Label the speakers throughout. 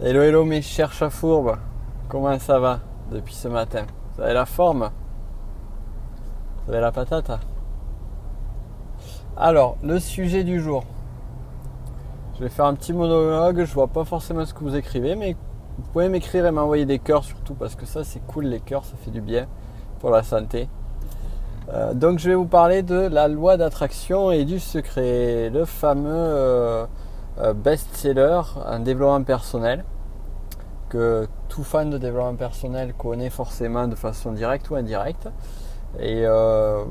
Speaker 1: Hello hello mes chers chats fourbes, comment ça va depuis ce matin? Vous avez la forme? Vous avez la patate? Alors, le sujet du jour. Je vais faire un petit monologue, je vois pas forcément ce que vous écrivez, mais vous pouvez m'écrire et m'envoyer des cœurs surtout, parce que ça c'est cool, les cœurs, ça fait du bien pour la santé. Donc je vais vous parler de la loi d'attraction et du secret, le fameux best-seller en développement personnel, que tout fan de développement personnel connaît forcément de façon directe ou indirecte. Et je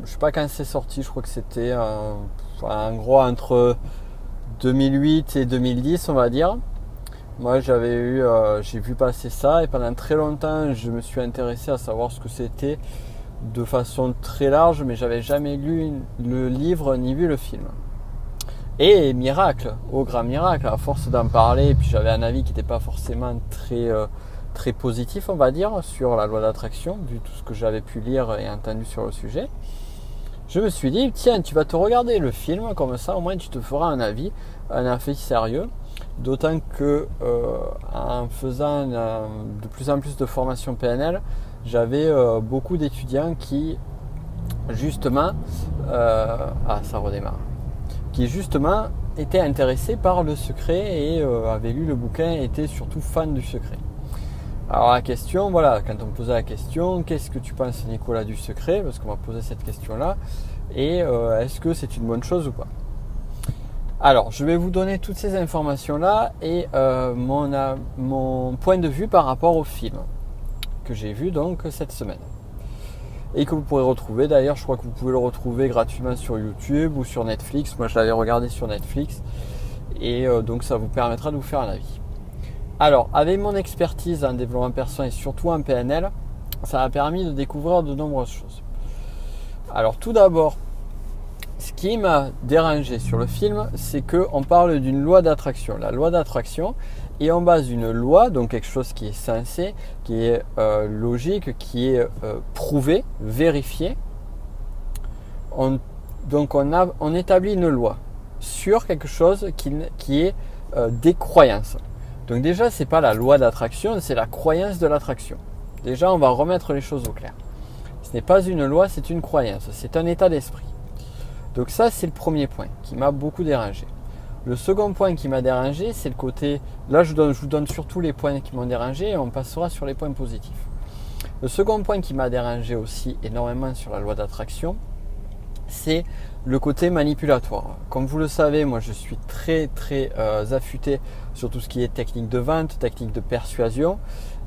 Speaker 1: sais pas quand c'est sorti, je crois que c'était en gros entre 2008 et 2010 on va dire. Moi j'ai vu passer ça et pendant très longtemps je me suis intéressé à savoir ce que c'était de façon très large, mais j'avais jamais lu le livre ni vu le film. Et miracle, au grand miracle, à force d'en parler, et puis j'avais un avis qui n'était pas forcément très positif, on va dire, sur la loi d'attraction, vu tout ce que j'avais pu lire et entendu sur le sujet. Je me suis dit, tiens, tu vas te regarder le film, comme ça au moins tu te feras un avis sérieux. D'autant que en faisant de plus en plus de formations PNL, j'avais beaucoup d'étudiants qui justement ça redémarre, qui justement étaient intéressés par le secret et avaient lu le bouquin et étaient surtout fans du secret. Alors la question, voilà, quand on me posait la question, qu'est-ce que tu penses Nicolas du secret, parce qu'on m'a posé cette question-là, et est-ce que c'est une bonne chose ou pas? Alors, je vais vous donner toutes ces informations-là et mon point de vue par rapport au film que j'ai vu donc cette semaine. Et que vous pourrez retrouver, d'ailleurs je crois que vous pouvez le retrouver gratuitement sur YouTube ou sur Netflix. Moi je l'avais regardé sur Netflix et donc ça vous permettra de vous faire un avis. Alors, avec mon expertise en développement personnel et surtout en PNL, ça m'a permis de découvrir de nombreuses choses. Alors tout d'abord, ce qui m'a dérangé sur le film, c'est qu'on parle d'une loi d'attraction. La loi d'attraction, et on base une loi, donc quelque chose qui est sensé, qui est logique, qui est prouvé, vérifié. On établit une loi sur quelque chose qui est des croyances. Donc déjà, ce n'est pas la loi d'attraction, c'est la croyance de l'attraction. Déjà, on va remettre les choses au clair. Ce n'est pas une loi, c'est une croyance, c'est un état d'esprit. Donc ça, c'est le premier point qui m'a beaucoup dérangé. Le second point qui m'a dérangé, c'est le côté... Là, je vous donne surtout les points qui m'ont dérangé et on passera sur les points positifs. Le second point qui m'a dérangé aussi énormément sur la loi d'attraction, c'est le côté manipulatoire. Comme vous le savez, moi, je suis très affûté sur tout ce qui est technique de vente, technique de persuasion.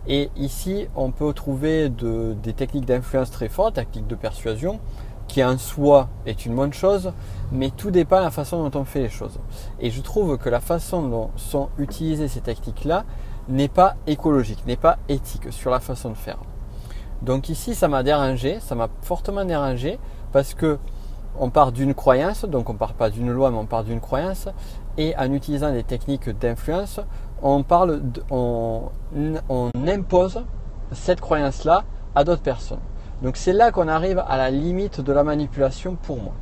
Speaker 1: Et ici, on peut trouver des techniques d'influence très fortes, techniques de persuasion, qui en soi est une bonne chose, mais tout dépend de la façon dont on fait les choses. Et je trouve que la façon dont sont utilisées ces techniques-là n'est pas écologique, n'est pas éthique sur la façon de faire. Donc ici, ça m'a dérangé, ça m'a fortement dérangé, parce que on part d'une croyance, donc on ne part pas d'une loi, mais on part d'une croyance, et en utilisant des techniques d'influence, on impose cette croyance-là à d'autres personnes. Donc c'est là qu'on arrive à la limite de la manipulation pour moi.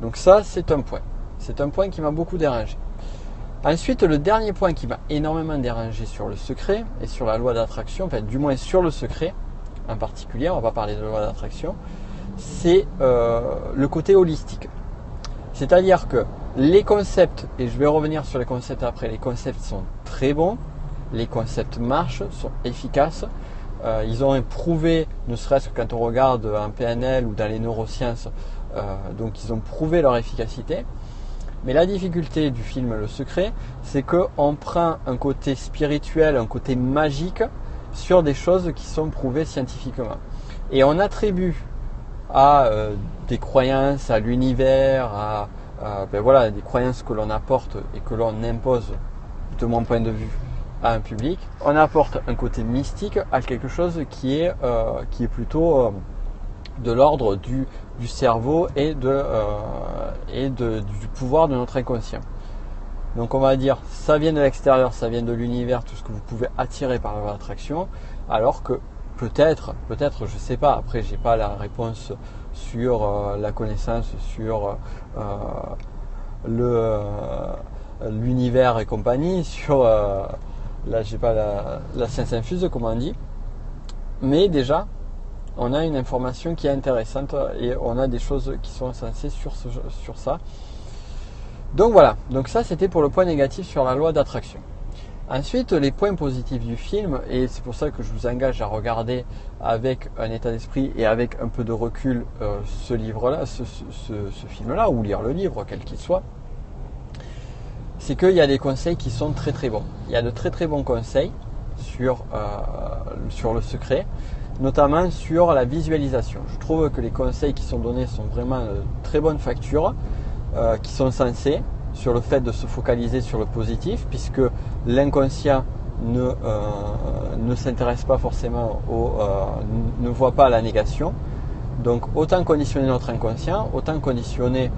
Speaker 1: Donc ça, c'est un point. C'est un point qui m'a beaucoup dérangé. Ensuite, le dernier point qui m'a énormément dérangé sur le secret et sur la loi d'attraction, enfin du moins sur le secret en particulier, on ne va pas parler de loi d'attraction, c'est le côté holistique. C'est-à-dire que les concepts, et je vais revenir sur les concepts après, les concepts sont très bons, les concepts marchent, sont efficaces. Ils ont prouvé, ne serait-ce que quand on regarde en PNL ou dans les neurosciences, donc ils ont prouvé leur efficacité. Mais la difficulté du film Le Secret, c'est qu'on prend un côté spirituel, un côté magique sur des choses qui sont prouvées scientifiquement. Et on attribue à des croyances, à l'univers, des croyances que l'on apporte et que l'on impose, de mon point de vue, à un public, on apporte un côté mystique à quelque chose qui est plutôt de l'ordre du cerveau et du pouvoir de notre inconscient. Donc on va dire, ça vient de l'extérieur, ça vient de l'univers, tout ce que vous pouvez attirer par l'attraction, alors que peut-être, je sais pas, après j'ai pas la réponse sur la connaissance, sur l'univers et compagnie, sur là j'ai pas la science infuse comme on dit, mais déjà on a une information qui est intéressante et on a des choses qui sont sensées sur ça. Donc voilà, donc ça c'était pour le point négatif sur la loi d'attraction. Ensuite, les points positifs du film, et c'est pour ça que je vous engage à regarder avec un état d'esprit et avec un peu de recul ce livre-là, ce film-là, ou lire le livre, quel qu'il soit, c'est qu'il y a des conseils qui sont très très bons. Il y a de très très bons conseils sur le secret, notamment sur la visualisation. Je trouve que les conseils qui sont donnés sont vraiment de très bonne facture, qui sont sensés, sur le fait de se focaliser sur le positif, puisque l'inconscient ne s'intéresse pas forcément ne voit pas la négation. Donc autant conditionner notre inconscient, autant conditionner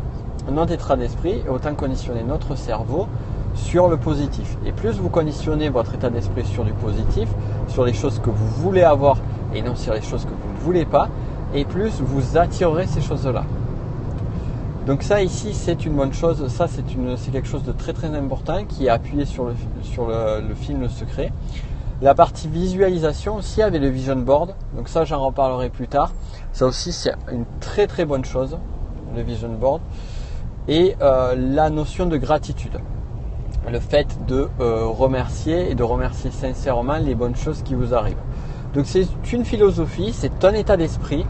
Speaker 1: notre état d'esprit et autant conditionner notre cerveau sur le positif. Et plus vous conditionnez votre état d'esprit sur du positif, sur les choses que vous voulez avoir et non sur les choses que vous ne voulez pas, et plus vous attirerez ces choses-là. Donc ça ici c'est une bonne chose, ça c'est quelque chose de très très important qui est appuyé sur le film Le Secret. La partie visualisation aussi avec le vision board, donc ça j'en reparlerai plus tard. Ça aussi c'est une très très bonne chose, le vision board. Et la notion de gratitude, le fait de remercier et de remercier sincèrement les bonnes choses qui vous arrivent. Donc c'est une philosophie, c'est un état d'esprit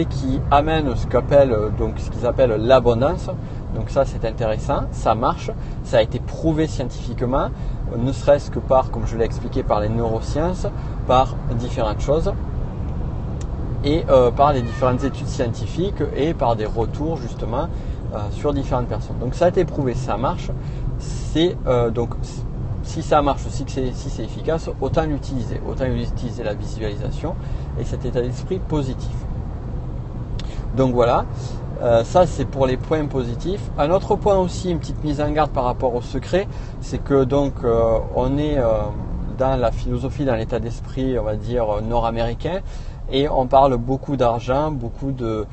Speaker 1: qui amène ce qu'ils appellent l'abondance. Donc ça c'est intéressant, ça marche, ça a été prouvé scientifiquement, ne serait-ce que comme je l'ai expliqué, par les neurosciences, par différentes choses, et par les différentes études scientifiques et par des retours justement sur différentes personnes. Donc ça a été prouvé, ça marche. Donc si ça marche, si c'est efficace, autant l'utiliser la visualisation et cet état d'esprit positif. Donc voilà, ça c'est pour les points positifs. Un autre point aussi, une petite mise en garde par rapport au secret, c'est que donc on est dans la philosophie, dans l'état d'esprit, on va dire nord-américain, et on parle beaucoup d'argent, beaucoup de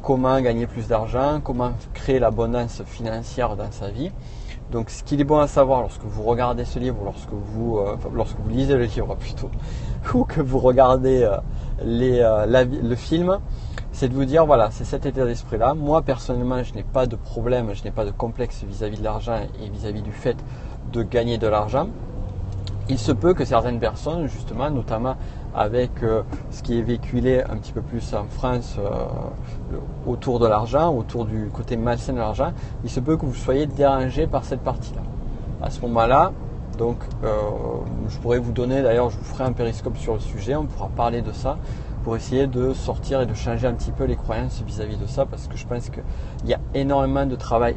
Speaker 1: comment gagner plus d'argent, comment créer l'abondance financière dans sa vie. Donc ce qu'il est bon à savoir lorsque vous regardez ce livre, lorsque vous lisez le livre plutôt, ou que vous regardez le film, c'est de vous dire voilà, c'est cet état d'esprit là. Moi personnellement je n'ai pas de problème, je n'ai pas de complexe vis-à-vis de l'argent et vis-à-vis du fait de gagner de l'argent. Il se peut que certaines personnes, justement, notamment avec ce qui est véhiculé un petit peu plus en France autour de l'argent, autour du côté malsain de l'argent, il se peut que vous soyez dérangé par cette partie-là. À ce moment-là, donc, je pourrais vous donner, d'ailleurs, je vous ferai un périscope sur le sujet, on pourra parler de ça pour essayer de sortir et de changer un petit peu les croyances vis-à-vis de ça, parce que je pense qu'il y a énormément de travail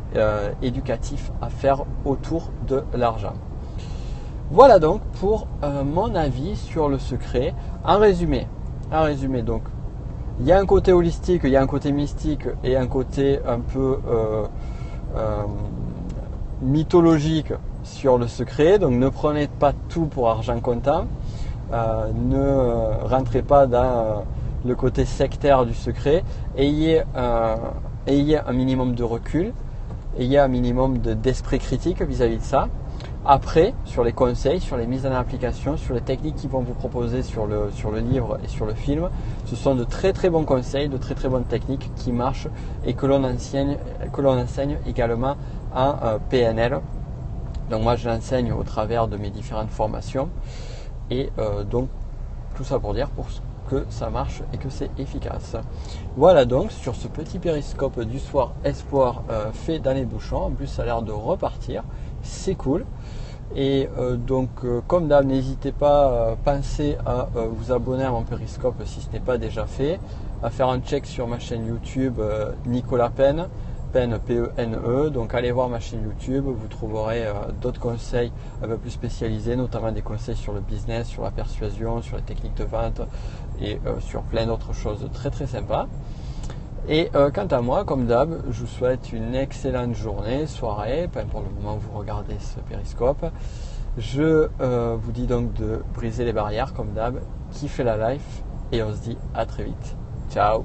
Speaker 1: éducatif à faire autour de l'argent. Voilà donc pour mon avis sur le secret. En résumé, donc, il y a un côté holistique, il y a un côté mystique et un côté un peu mythologique sur le secret. Donc ne prenez pas tout pour argent comptant. Ne rentrez pas dans le côté sectaire du secret. Ayez un minimum de recul. Ayez un minimum d'esprit critique vis-à-vis de ça. Après, sur les conseils, sur les mises en application, sur les techniques qu'ils vont vous proposer sur le livre et sur le film, ce sont de très très bons conseils, de très très bonnes techniques qui marchent et que l'on enseigne également en PNL. Donc moi je l'enseigne au travers de mes différentes formations et donc tout ça pour dire que ça marche et que c'est efficace. Voilà donc sur ce petit périscope du soir espoir fait dans les bouchons. En plus ça a l'air de repartir, c'est cool. Et donc comme d'hab, n'hésitez pas, pensez à vous abonner à mon périscope si ce n'est pas déjà fait, à faire un check sur ma chaîne YouTube Nicolas Penne, P-E-N-E. Donc allez voir ma chaîne YouTube, vous trouverez d'autres conseils un peu plus spécialisés, notamment des conseils sur le business, sur la persuasion, sur les techniques de vente et sur plein d'autres choses très très sympas. Et quant à moi, comme d'hab, je vous souhaite une excellente journée, soirée, peu importe le moment où vous regardez ce périscope. Je vous dis donc de briser les barrières, comme d'hab, kiffer la life, et on se dit à très vite. Ciao!